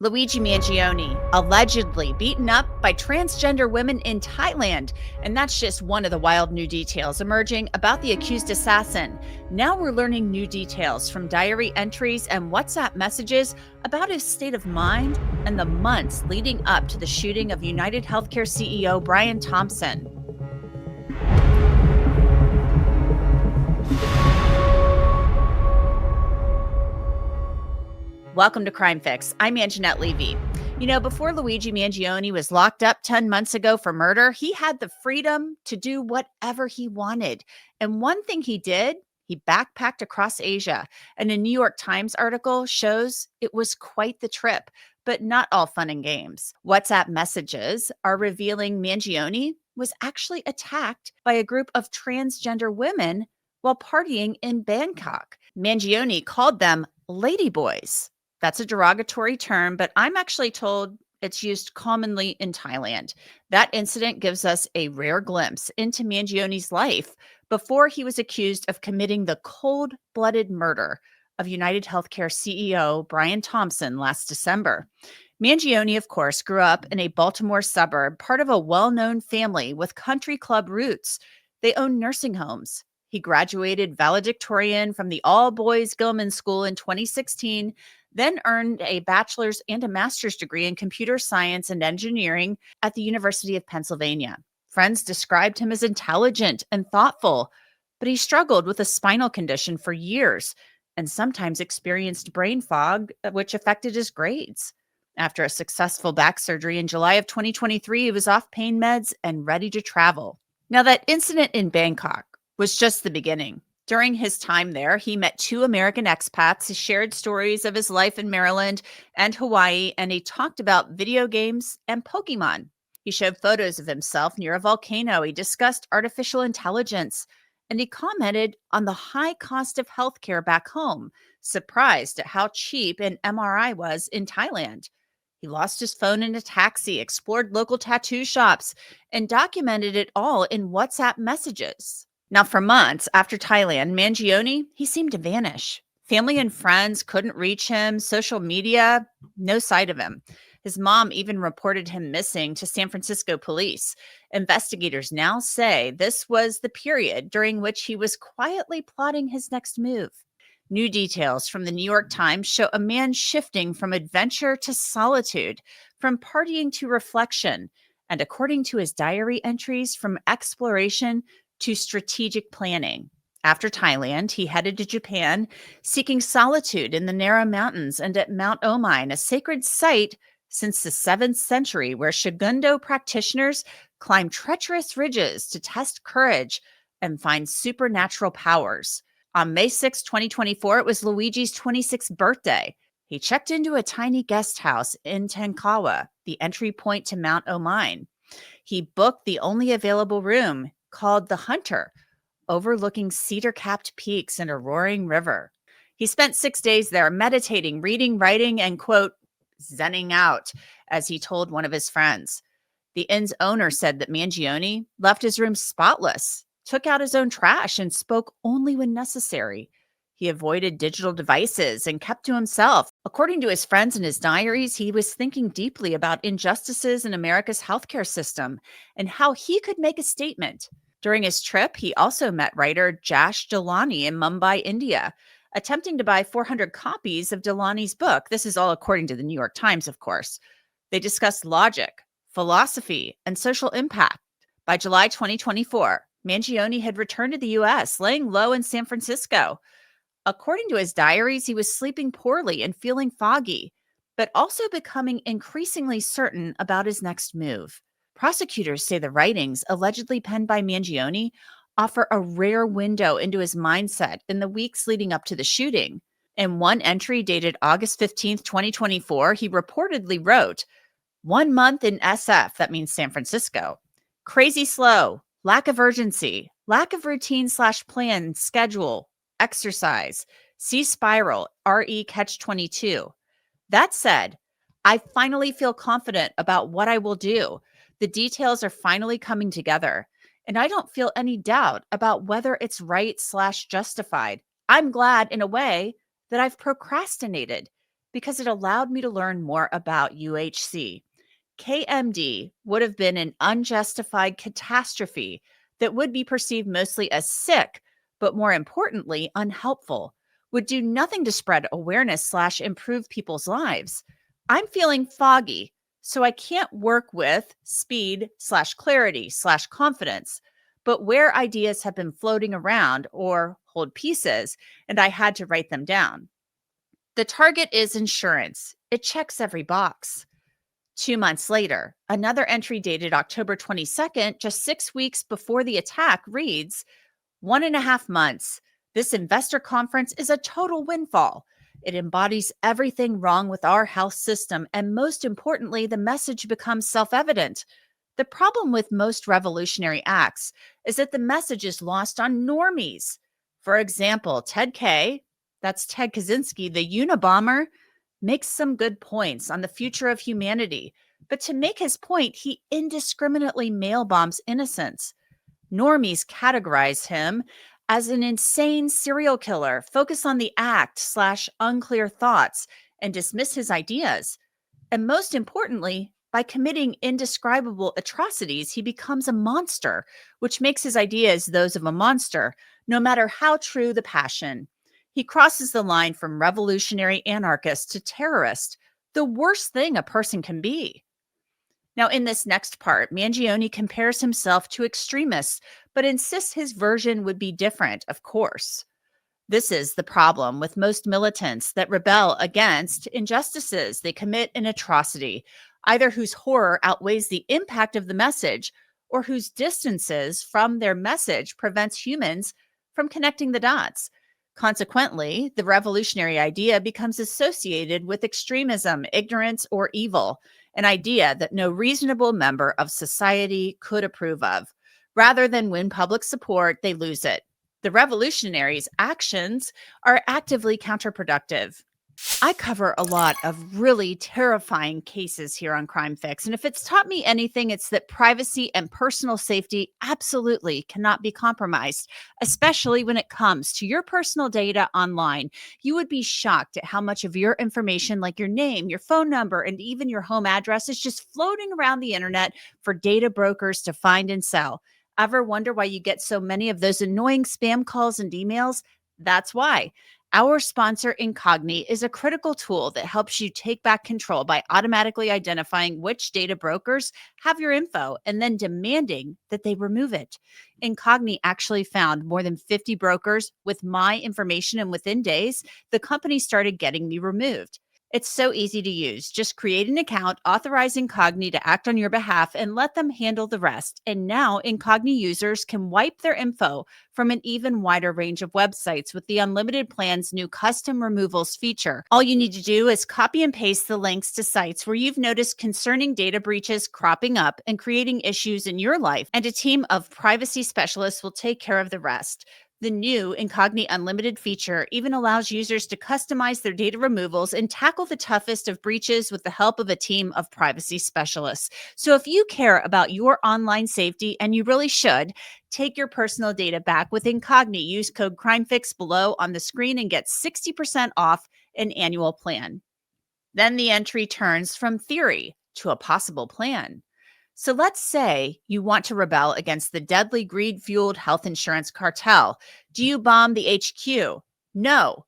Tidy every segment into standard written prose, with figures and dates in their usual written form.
Luigi Mangione, allegedly beaten up by transgender women in Thailand. And that's just one of the wild new details emerging about the accused assassin. Now we're learning new details from diary entries and WhatsApp messages about his state of mind and the months leading up to the shooting of United Healthcare CEO Brian Thompson. Welcome to Crime Fix. I'm Anjanette Levy. Before Luigi Mangione was locked up 10 months ago for murder, he had the freedom to do whatever he wanted. And one thing he did, he backpacked across Asia. And a New York Times article shows it was quite the trip, but not all fun and games. WhatsApp messages are revealing Mangione was actually attacked by a group of transgender women while partying in Bangkok. Mangione called them Ladyboys. That's a derogatory term, but I'm actually told it's used commonly in Thailand. That incident gives us a rare glimpse into Mangione's life before he was accused of committing the cold-blooded murder of United Healthcare CEO Brian Thompson last December. Mangione, of course, grew up in a Baltimore suburb, part of a well-known family with country club roots. They own nursing homes. He graduated valedictorian from the all-boys Gilman School in 2016, then earned a bachelor's and a master's degree in computer science and engineering at the University of Pennsylvania. Friends described him as intelligent and thoughtful, but he struggled with a spinal condition for years and sometimes experienced brain fog, which affected his grades. After a successful back surgery in July of 2023, he was off pain meds and ready to travel. Now, that incident in Bangkok was just the beginning. During his time there, he met two American expats. He shared stories of his life in Maryland and Hawaii, and he talked about video games and Pokemon. He showed photos of himself near a volcano. He discussed artificial intelligence, and he commented on the high cost of healthcare back home, surprised at how cheap an MRI was in Thailand. He lost his phone in a taxi, explored local tattoo shops, and documented it all in WhatsApp messages. Now, for months after Thailand, Mangione, he seemed to vanish. Family and friends couldn't reach him. Social media, no sight of him. His mom even reported him missing to San Francisco police. Investigators now say this was the period during which he was quietly plotting his next move. New details from the New York Times show a man shifting from adventure to solitude, from partying to reflection, and according to his diary entries, from exploration to strategic planning. After Thailand, he headed to Japan, seeking solitude in the Nara Mountains and at Mount Omine, a sacred site since the 7th century where Shogundo practitioners climb treacherous ridges to test courage and find supernatural powers. On May 6, 2024, it was Luigi's 26th birthday. He checked into a tiny guest house in Tenkawa, the entry point to Mount Omine. He booked the only available room, called The Hunter, overlooking cedar-capped peaks and a roaring river. He spent 6 days there meditating, reading, writing, and, quote, zenning out, as he told one of his friends. The inn's owner said that Mangione left his room spotless, took out his own trash, and spoke only when necessary. He avoided digital devices and kept to himself. According to his friends and his diaries, he was thinking deeply about injustices in America's healthcare system and how he could make a statement. During his trip, he also met writer Jash Dulani in Mumbai, India, attempting to buy 400 copies of Dulani's book. This is all according to the New York Times, of course. They discussed logic, philosophy, and social impact. By July 2024, Mangione had returned to the U.S., laying low in San Francisco. According to his diaries, he was sleeping poorly and feeling foggy, but also becoming increasingly certain about his next move. Prosecutors say the writings, allegedly penned by Mangione, offer a rare window into his mindset in the weeks leading up to the shooting. In one entry dated August 15th, 2024, he reportedly wrote, "1 month in SF," that means San Francisco, "crazy slow, lack of urgency, lack of routine/plan, schedule, exercise, C spiral, RE catch 22. That said, I finally feel confident about what I will do. The details are finally coming together, and I don't feel any doubt about whether it's right/justified. I'm glad, in a way, that I've procrastinated Because it allowed me to learn more about UHC. KMD would have been an unjustified catastrophe that would be perceived mostly as sick, but more importantly, unhelpful, would do nothing to spread awareness slash improve people's lives. I'm feeling foggy, so I can't work with speed slash clarity slash confidence. But where ideas have been floating around or hold pieces, and I had to write them down. The target is insurance. It checks every box. 2 months later, another entry dated October 22nd, just 6 weeks before the attack, reads 1.5 months. This investor conference is a total windfall. It embodies everything wrong with our health system, and most importantly, the message becomes self evident. The problem with most revolutionary acts is that the message is lost on normies. For example, Ted K, that's Ted Kaczynski, the Unabomber, makes some good points on the future of humanity, but to make his point, he indiscriminately mail bombs innocents. Normies categorize him as an insane serial killer, focus on the act slash unclear thoughts, and dismiss his ideas. And most importantly, by committing indescribable atrocities, he becomes a monster, which makes his ideas those of a monster, no matter how true the passion. He crosses the line from revolutionary anarchist to terrorist, the worst thing a person can be. Now, in this next part, Mangione compares himself to extremists, but insists his version would be different, of course. This is the problem with most militants that rebel against injustices. They commit an atrocity, either whose horror outweighs the impact of the message or whose distances from their message prevents humans from connecting the dots. Consequently, the revolutionary idea becomes associated with extremism, ignorance, or evil, an idea that no reasonable member of society could approve of. Rather than win public support, they lose it. The revolutionaries' actions are actively counterproductive. I cover a lot of really terrifying cases here on Crime Fix, and if it's taught me anything, it's that privacy and personal safety absolutely cannot be compromised, especially when it comes to your personal data online. You would be shocked at how much of your information, like your name, your phone number, and even your home address, is just floating around the internet for data brokers to find and sell. Ever wonder why you get so many of those annoying spam calls and emails? That's why. Our sponsor, Incogni, is a critical tool that helps you take back control by automatically identifying which data brokers have your info and then demanding that they remove it. Incogni actually found more than 50 brokers with my information, and within days, the company started getting me removed. It's so easy to use. Just create an account, authorize Incogni to act on your behalf, and let them handle the rest. And now Incogni users can wipe their info from an even wider range of websites with the unlimited plan's new custom removals feature. All you need to do is copy and paste the links to sites where you've noticed concerning data breaches cropping up and creating issues in your life, and a team of privacy specialists will take care of the rest. The new Incogni Unlimited feature even allows users to customize their data removals and tackle the toughest of breaches with the help of a team of privacy specialists. So if you care about your online safety, and you really should, take your personal data back with Incogni. Use code CrimeFix below on the screen and get 60% off an annual plan. Then the entry turns from theory to a possible plan. So let's say you want to rebel against the deadly greed-fueled health insurance cartel. Do you bomb the HQ? No.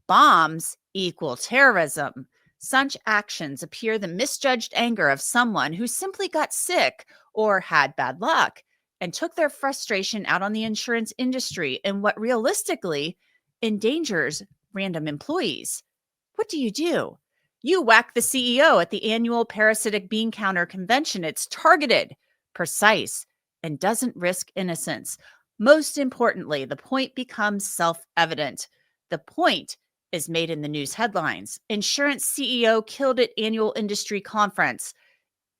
Bombs equal terrorism. Such actions appear the misjudged anger of someone who simply got sick or had bad luck and took their frustration out on the insurance industry in what realistically endangers random employees. What do? You whack the CEO at the annual Parasitic Bean Counter convention. It's targeted, precise, and doesn't risk innocence. Most importantly, the point becomes self-evident. The point is made in the news headlines. Insurance CEO killed at annual industry conference.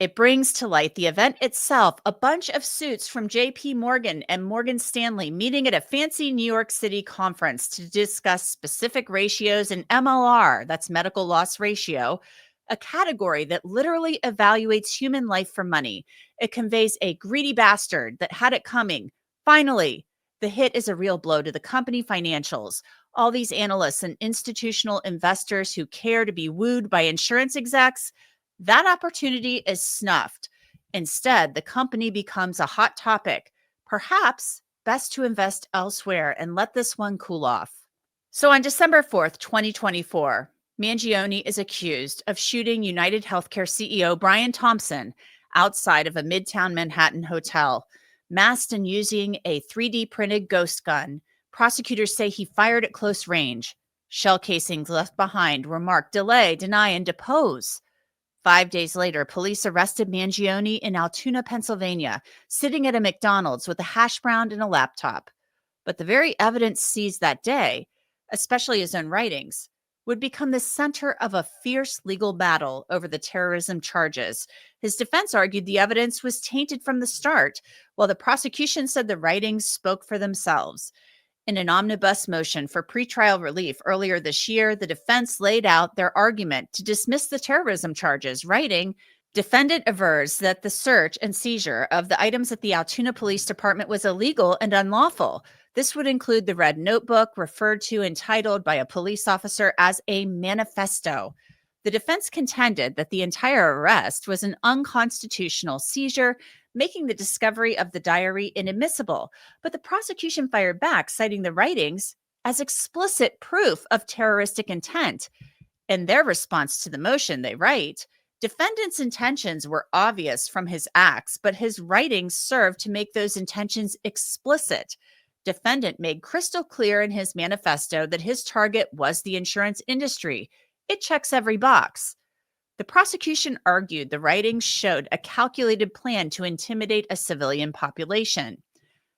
It brings to light the event itself, a bunch of suits from JP Morgan and Morgan Stanley meeting at a fancy New York City conference to discuss specific ratios and MLR, that's medical loss ratio, a category that literally evaluates human life for money. It conveys a greedy bastard that had it coming. Finally, the hit is a real blow to the company financials. All these analysts and institutional investors who care to be wooed by insurance execs, that opportunity is snuffed. Instead, the company becomes a hot topic. Perhaps best to invest elsewhere and let this one cool off. So on December 4th, 2024, Mangione is accused of shooting United Healthcare CEO Brian Thompson outside of a Midtown Manhattan hotel, masked and using a 3D printed ghost gun. Prosecutors say he fired at close range. Shell casings left behind were marked delay, deny, and depose. 5 days later, police arrested Mangione in Altoona, Pennsylvania, sitting at a McDonald's with a hash brown and a laptop. But the very evidence seized that day, especially his own writings, would become the center of a fierce legal battle over the terrorism charges. His defense argued the evidence was tainted from the start, while the prosecution said the writings spoke for themselves. In an omnibus motion for pretrial relief earlier this year, the defense laid out their argument to dismiss the terrorism charges, writing, defendant avers that the search and seizure of the items at the Altoona Police Department was illegal and unlawful. This would include the red notebook referred to and titled by a police officer as a manifesto. The defense contended that the entire arrest was an unconstitutional seizure, making the discovery of the diary inadmissible. But the prosecution fired back, citing the writings as explicit proof of terroristic intent. In their response to the motion, they write, defendant's intentions were obvious from his acts, but his writings served to make those intentions explicit. Defendant made crystal clear in his manifesto that his target was the insurance industry. It checks every box. The prosecution argued the writings showed a calculated plan to intimidate a civilian population.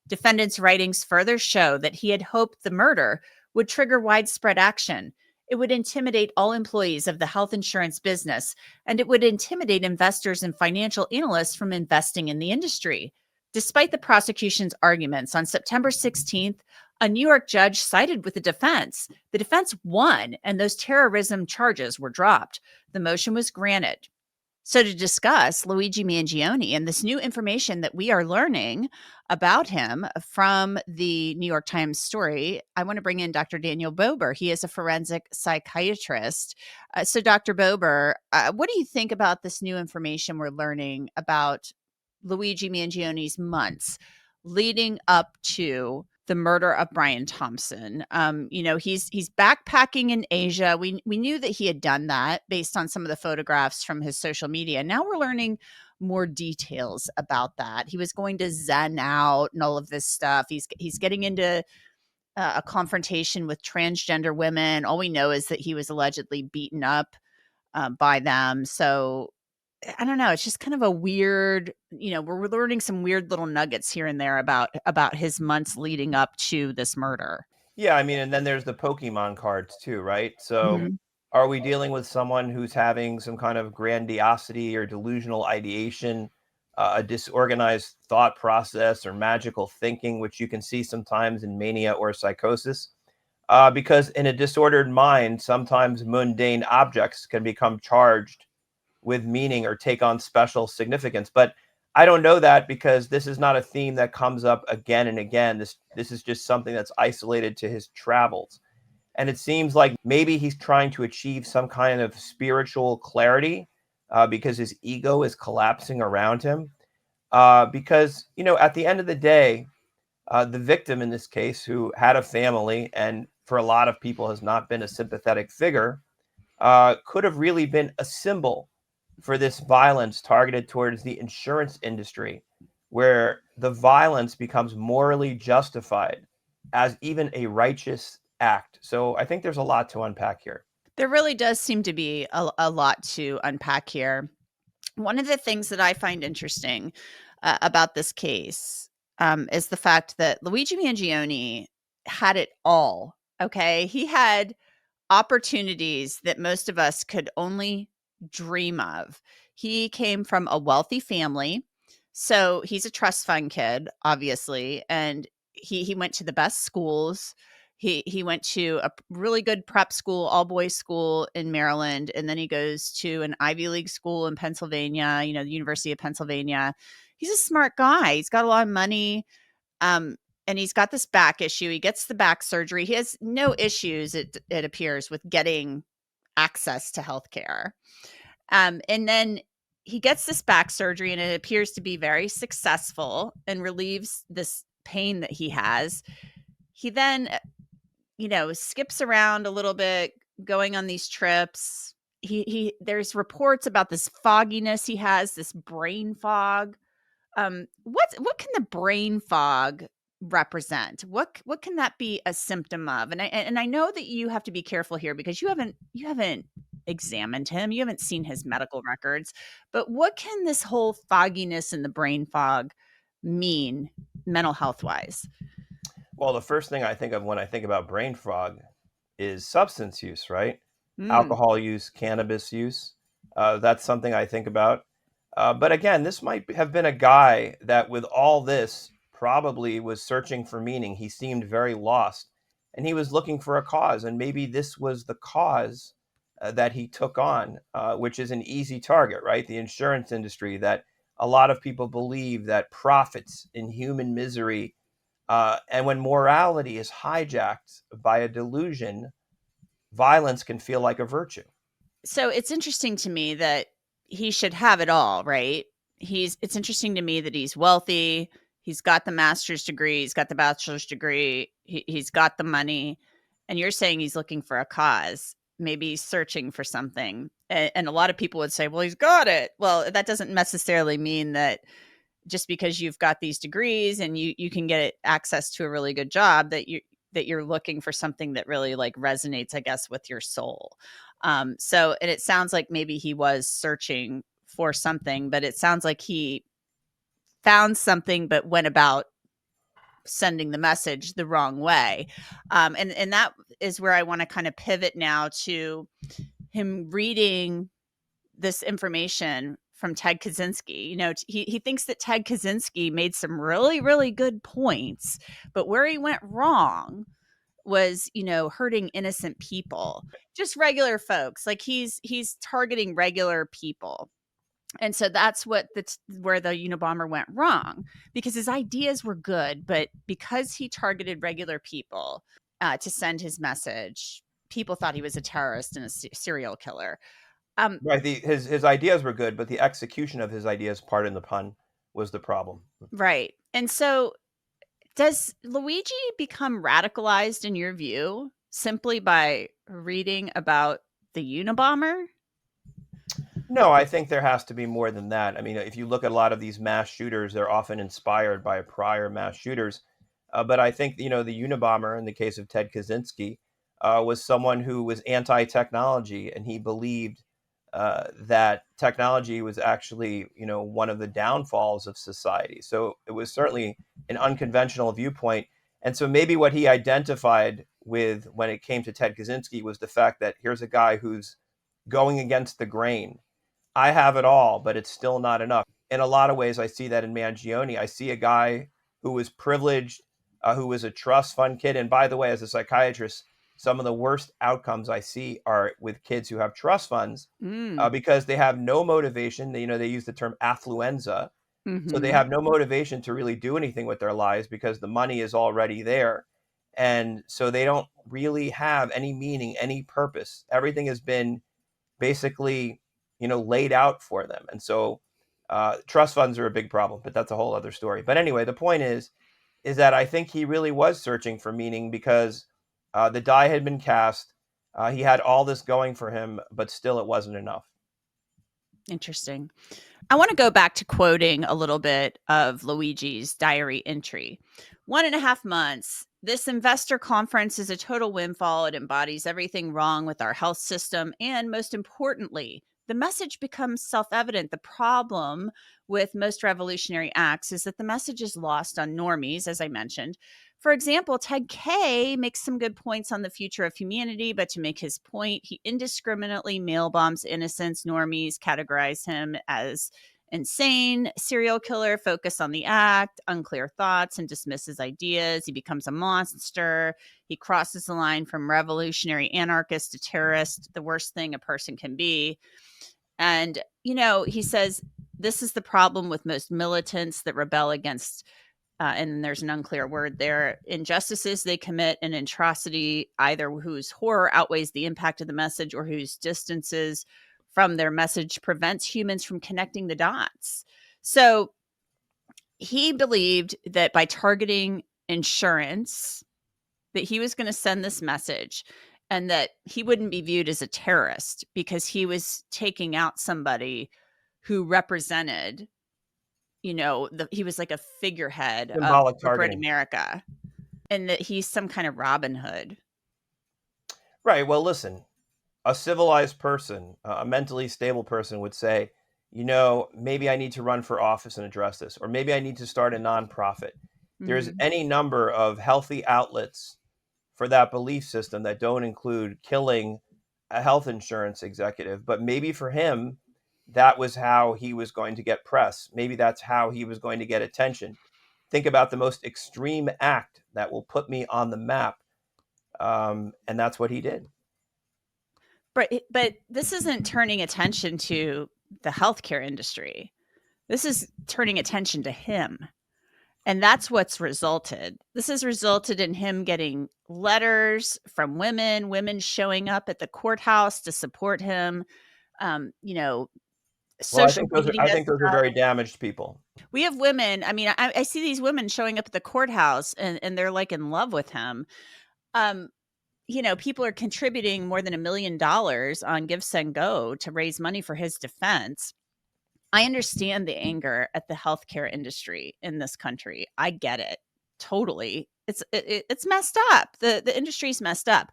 Defendant's writings further show that he had hoped the murder would trigger widespread action. It would intimidate all employees of the health insurance business, and it would intimidate investors and financial analysts from investing in the industry. Despite the prosecution's arguments, on September 16th, a New York judge sided with the defense. The defense won, and those terrorism charges were dropped. The motion was granted. So to discuss Luigi Mangione and this new information that we are learning about him from the New York Times story, I want to bring in Dr. Daniel Bober. He is a forensic psychiatrist. So Dr. Bober, what do you think about this new information we're learning about Luigi Mangione's months leading up to the murder of Brian Thompson? He's backpacking in Asia. We knew that he had done that based on some of the photographs from his social media. Now we're learning more details about that. He was going to Zen out and all of this stuff. He's getting into a confrontation with transgender women. All we know is that he was allegedly beaten up by them. So I don't know. It's just kind of a weird, we're learning some weird little nuggets here and there about his months leading up to this murder. Yeah, I mean, and then there's the Pokemon cards too, right? So Mhm. are we dealing with someone who's having some kind of grandiosity or delusional ideation, a disorganized thought process or magical thinking, which you can see sometimes in mania or psychosis? Because in a disordered mind, sometimes mundane objects can become charged with meaning or take on special significance. But I don't know that because this is not a theme that comes up again and again. This is just something that's isolated to his travels. And it seems like maybe he's trying to achieve some kind of spiritual clarity because his ego is collapsing around him. Because, at the end of the day, the victim in this case, who had a family and for a lot of people has not been a sympathetic figure, could have really been a symbol for this violence targeted towards the insurance industry, where the violence becomes morally justified as even a righteous act. So I think there's a lot to unpack here. There really does seem to be a lot to unpack here. One of the things that I find interesting about this case is the fact that Luigi Mangione had it all. Okay. He had opportunities that most of us could only dream of. He came from a wealthy family. So he's a trust fund kid, obviously, and he went to the best schools. He went to a really good prep school, all boys school in Maryland, and then he goes to an Ivy League school in Pennsylvania, the University of Pennsylvania. He's a smart guy. He's got a lot of money. Um, and he's got this back issue. He gets the back surgery. He has no issues, it appears, with getting access to healthcare. And then he gets this back surgery, and it appears to be very successful and relieves this pain that he has. He then, skips around a little bit, going on these trips. He there's reports about this fogginess he has, this brain fog. What can the brain fog represent? What can that be a symptom of? And I know that you have to be careful here because you haven't examined him, you haven't seen his medical records, but what can this whole fogginess and the brain fog mean mental health wise? Well, the first thing I think of when I think about brain fog is substance use, right? Mm. Alcohol use, cannabis use. That's something I think about. But again, this might have been a guy that, with all this, probably was searching for meaning. He seemed very lost and he was looking for a cause. And maybe this was the cause that he took on, which is an easy target, right? The insurance industry, that a lot of people believe that profits in human misery. And when morality is hijacked by a delusion, violence can feel like a virtue. So it's interesting to me that he should have it all, right? It's interesting to me that he's wealthy, he's got the master's degree, he's got the bachelor's degree, he's got the money, and you're saying he's looking for a cause. Maybe he's searching for something. And a lot of people would say, well, he's got it. Well, that doesn't necessarily mean that just because you've got these degrees and you can get access to a really good job that you're looking for something that really like resonates, I guess, with your soul. So, and it sounds like maybe he was searching for something, but it sounds like he found something but went about sending the message the wrong way. And that is where I want to kind of pivot now to him reading this information from Ted Kaczynski. He thinks that Ted Kaczynski made some really, really good points, but where he went wrong was, hurting innocent people, just regular folks. Like he's targeting regular people. And so that's where the Unabomber went wrong, because his ideas were good, but because he targeted regular people to send his message, people thought he was a terrorist and a serial killer. Right. His ideas were good, but the execution of his ideas, pardon the pun, was the problem. Right. And so does Luigi become radicalized in your view simply by reading about the Unabomber? No, I think there has to be more than that. I mean, if you look at a lot of these mass shooters, they're often inspired by prior mass shooters. But I think, the Unabomber, in the case of Ted Kaczynski, was someone who was anti-technology, and he believed that technology was actually, one of the downfalls of society. So it was certainly an unconventional viewpoint. And so maybe what he identified with when it came to Ted Kaczynski was the fact that here's a guy who's going against the grain. I have it all, but it's still not enough. In a lot of ways, I see that in Mangione. I see a guy who was privileged, who was a trust fund kid. And by the way, as a psychiatrist, some of the worst outcomes I see are with kids who have trust funds Mm. because they have no motivation. They use the term affluenza. So they Mm-hmm. have no motivation to really do anything with their lives because the money is already there. And so they don't really have any meaning, any purpose. Everything has been basically, laid out for them. And so trust funds are a big problem, but that's a whole other story. But anyway, the point is that I think he really was searching for meaning because the die had been cast. He had all this going for him, but still it wasn't enough. Interesting. I want to go back to quoting a little bit of Luigi's diary entry. 1.5 months. This investor conference is a total windfall. It embodies everything wrong with our health system. And most importantly, the message becomes self evident. The problem with most revolutionary acts is that the message is lost on normies, as I mentioned. For example, Ted K makes some good points on the future of humanity, but to make his point, he indiscriminately mail bombs innocents. Normies categorize him as insane, serial killer, focus on the act, unclear thoughts, and dismisses ideas. He becomes a monster. He crosses the line from revolutionary anarchist to terrorist, the worst thing a person can be. And, he says, this is the problem with most militants that rebel against and then there's an unclear word there, injustices they commit an atrocity either whose horror outweighs the impact of the message or whose distances from their message prevents humans from connecting the dots. So he believed that by targeting insurance, that he was going to send this message and that he wouldn't be viewed as a terrorist because he was taking out somebody who represented, he was like a figurehead of Symbolic corporate targeting. America, and that he's some kind of Robin Hood. Right. Well, listen, a civilized person, a mentally stable person would say, maybe I need to run for office and address this, or maybe I need to start a nonprofit. There's Mhm. any number of healthy outlets for that belief system that don't include killing a health insurance executive. But maybe for him, that was how he was going to get press. Maybe that's how he was going to get attention. Think about the most extreme act that will put me on the map. And that's what he did. But this isn't turning attention to the healthcare industry. This is turning attention to him. And that's what's resulted. This has resulted in him getting letters from women showing up at the courthouse to support him. Um, you know, Well, I Social think those are I media think those are stuff. very damaged people. We have women. I mean, I see these women showing up at the courthouse and they're like in love with him. Um, People are contributing more than $1 million on Give Send Go to raise money for his defense. I understand the anger at the healthcare industry in this country. I get it totally. It's messed up. The industry's messed up,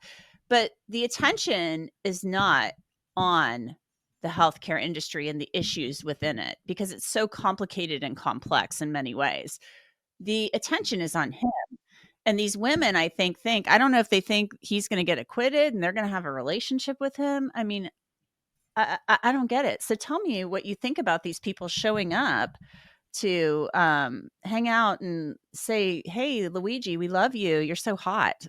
but the attention is not on the healthcare industry and the issues within it because it's so complicated and complex in many ways. The attention is on him. And these women, I think I don't know if they think he's going to get acquitted and they're going to have a relationship with him. I mean, I don't get it. So tell me what you think about these people showing up to hang out and say, "Hey, Luigi, we love you. You're so hot."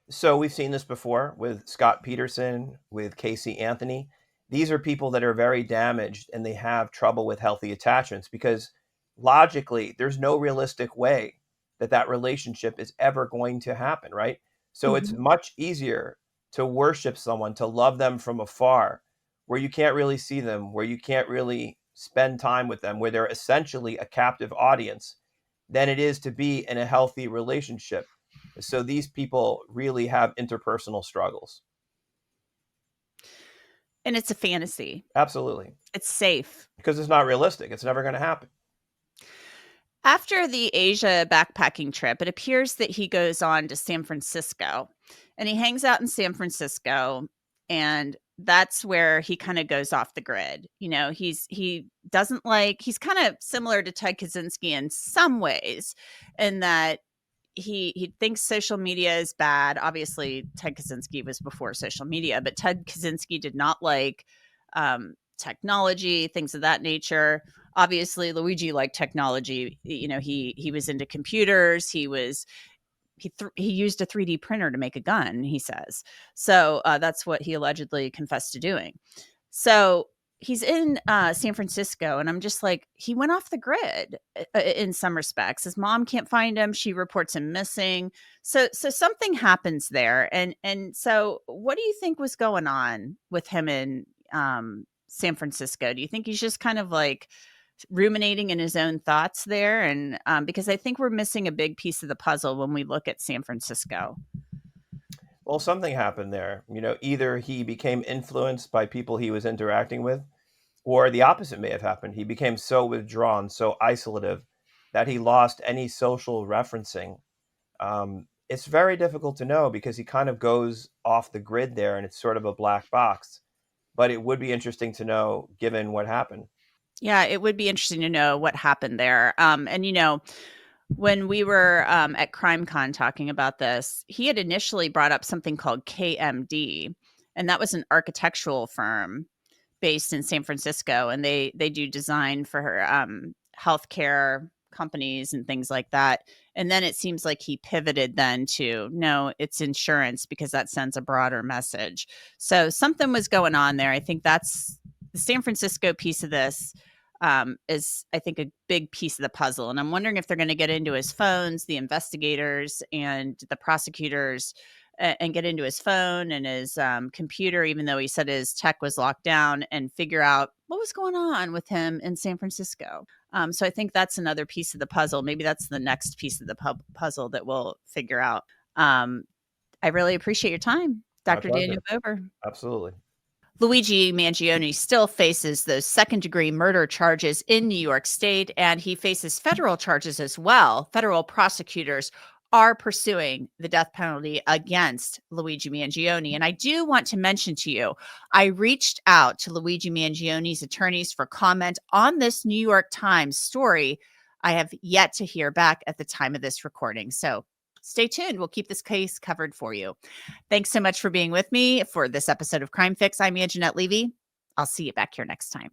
So we've seen this before with Scott Peterson, with Casey Anthony. These are people that are very damaged and they have trouble with healthy attachments because logically, there's no realistic way that that relationship is ever going to happen, right? So it's Mhm. much easier to worship someone, to love them from afar, where you can't really see them, where you can't really spend time with them, where they're essentially a captive audience, than it is to be in a healthy relationship. So these people really have interpersonal struggles. And it's a fantasy. Absolutely. It's safe. Because it's not realistic. It's never going to happen. After the Asia backpacking trip, it appears that he goes on to San Francisco and he hangs out in San Francisco, and that's where he kind of goes off the grid. He doesn't like he's kind of similar to Ted Kaczynski in some ways in that he thinks social media is bad. Obviously, Ted Kaczynski was before social media, but Ted Kaczynski did not like technology, things of that nature. Obviously, Luigi liked technology. He was into computers. He used a 3D printer to make a gun. He says so. That's what he allegedly confessed to doing. So he's in San Francisco, and I'm just like, he went off the grid in some respects. His mom can't find him; she reports him missing. So something happens there, and so what do you think was going on with him in San Francisco? Do you think he's just kind of like ruminating in his own thoughts there? And because I think we're missing a big piece of the puzzle when we look at San Francisco. Well, something happened there. Either he became influenced by people he was interacting with, or the opposite may have happened. He became so withdrawn, so isolative, that he lost any social referencing. It's very difficult to know because he kind of goes off the grid there and it's sort of a black box. But it would be interesting to know given what happened. Yeah, it would be interesting to know what happened there. And when we were at CrimeCon talking about this, he had initially brought up something called KMD, and that was an architectural firm based in San Francisco, and they do design for healthcare companies and things like that. And then it seems like he pivoted then to no, it's insurance because that sends a broader message. So something was going on there. I think that's the San Francisco piece of this. is, I think, a big piece of the puzzle. And I'm wondering if they're going to get into his phones, the investigators and the prosecutors, and get into his phone and his computer, even though he said his tech was locked down, and figure out what was going on with him in San Francisco. So I think that's another piece of the puzzle. Maybe that's the next piece of the puzzle that we'll figure out. I really appreciate your time, My Dr. Daniel pleasure. Bober. Absolutely. Luigi Mangione still faces those second-degree murder charges in New York State, and he faces federal charges as well. Federal prosecutors are pursuing the death penalty against Luigi Mangione. And I do want to mention to you, I reached out to Luigi Mangione's attorneys for comment on this New York Times story. I have yet to hear back at the time of this recording. So stay tuned. We'll keep this case covered for you. Thanks so much for being with me for this episode of Crime Fix. I'm Anjanette Levy. I'll see you back here next time.